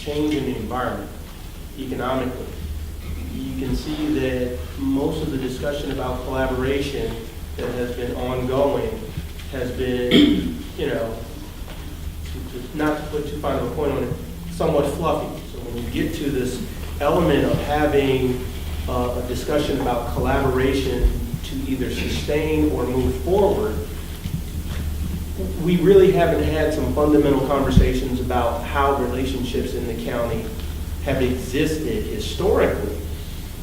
change in the environment economically. You can see that most of the discussion about collaboration that has been ongoing has been, not to put too fine of a point on it, somewhat fluffy. So when we get to this element of having a discussion about collaboration to either sustain or move forward, we really haven't had some fundamental conversations about how relationships in the county have existed historically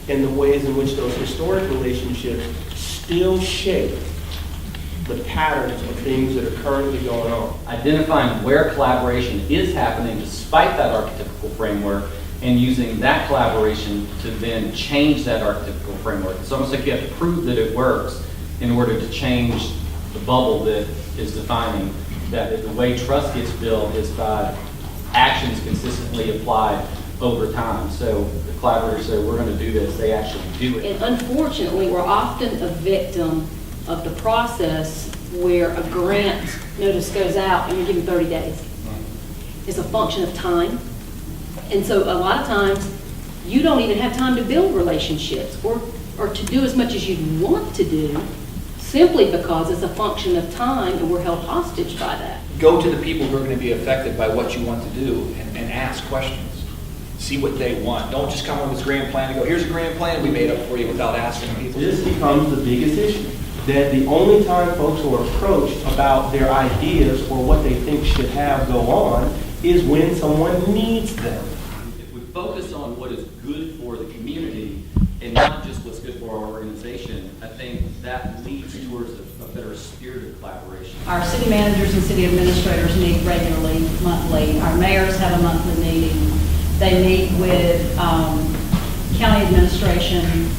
and the ways in which those historic relationships still shape the patterns of things that are currently going on. Identifying where collaboration is happening despite that archetypical framework and using that collaboration to then change that archetypical framework. It's almost like you have to prove that it works in order to change the bubble that is defining that the way trust gets built is by actions consistently applied over time. So the collaborators say, we're going to do this, they actually do it. And unfortunately, we're often a victim of the process where a grant notice goes out and you're given 30 days. It's a function of time. And so a lot of times, you don't even have time to build relationships or to do as much as you want to do, simply because it's a function of time and we're held hostage by that. Go to the people who are going to be affected by what you want to do and ask questions. See what they want. Don't just come up with this grand plan and go, here's a grand plan we made up for you without asking people. This becomes the biggest issue, that the only time folks are approached about their ideas or what they think should have go on is when someone needs them. If we focus on what is good for the community and not just what's good for our organization, I think that leads towards a better spirit of collaboration. Our city managers and city administrators meet regularly, monthly. Our mayors have a monthly meeting. They meet with county administration.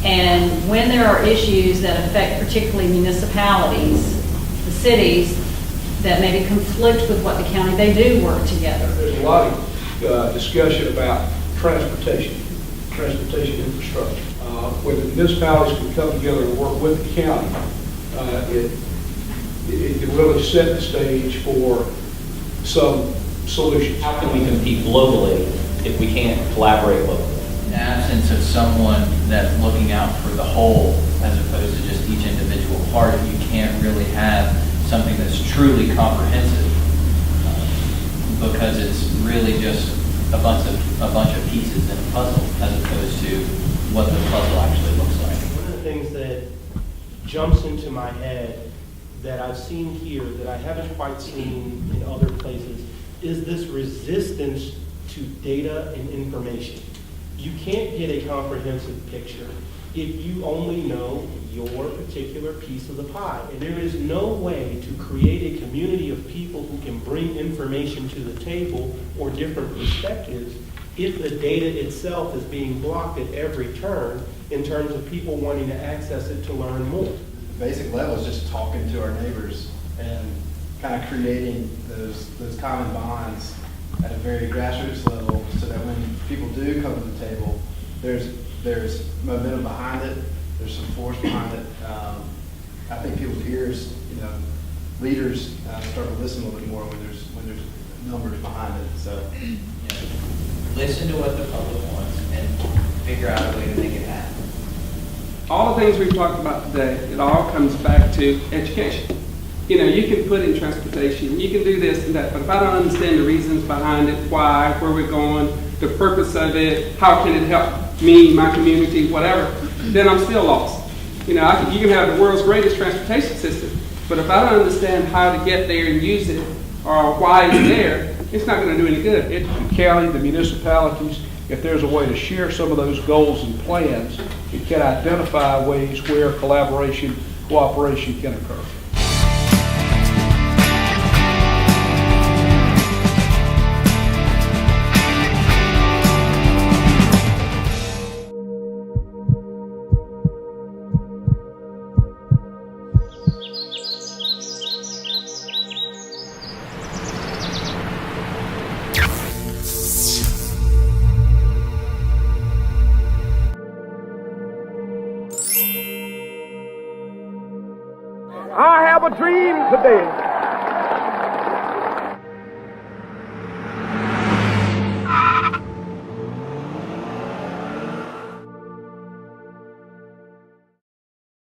And when there are issues that affect particularly municipalities, the cities, that maybe conflict with what the county, they do work together. There's a lot of discussion about transportation infrastructure. Where the municipalities can come together and work with the county, it can really set the stage for some solutions. How can we compete globally if we can't collaborate locally? In the absence of someone that's looking out for the whole as opposed to just each individual part, you can't really have something that's truly comprehensive because it's really just a bunch of pieces in a puzzle as opposed to what the puzzle actually looks like. One of the things that jumps into my head that I've seen here that I haven't quite seen in other places is this resistance to data and information. You can't get a comprehensive picture if you only know your particular piece of the pie. And there is no way to create a community of people who can bring information to the table or different perspectives if the data itself is being blocked at every turn in terms of people wanting to access it to learn more. The basic level is just talking to our neighbors and kind of creating those common bonds at a very grassroots level so that when people do come to the table, there's momentum behind it, there's some force behind it. I think people's ears, leaders start to listen a little bit more when there's numbers behind it. So Listen to what the public wants and figure out a way to make it happen. All the things we've talked about today, it all comes back to education. You can put in transportation, you can do this and that, but if I don't understand the reasons behind it, why, where we're going, the purpose of it, how can it help me, my community, whatever, then I'm still lost. You can have the world's greatest transportation system, but if I don't understand how to get there and use it, or why it's there, it's not going to do any good. The county, the municipalities, if there's a way to share some of those goals and plans, it can identify ways where collaboration, cooperation can occur. I have a dream today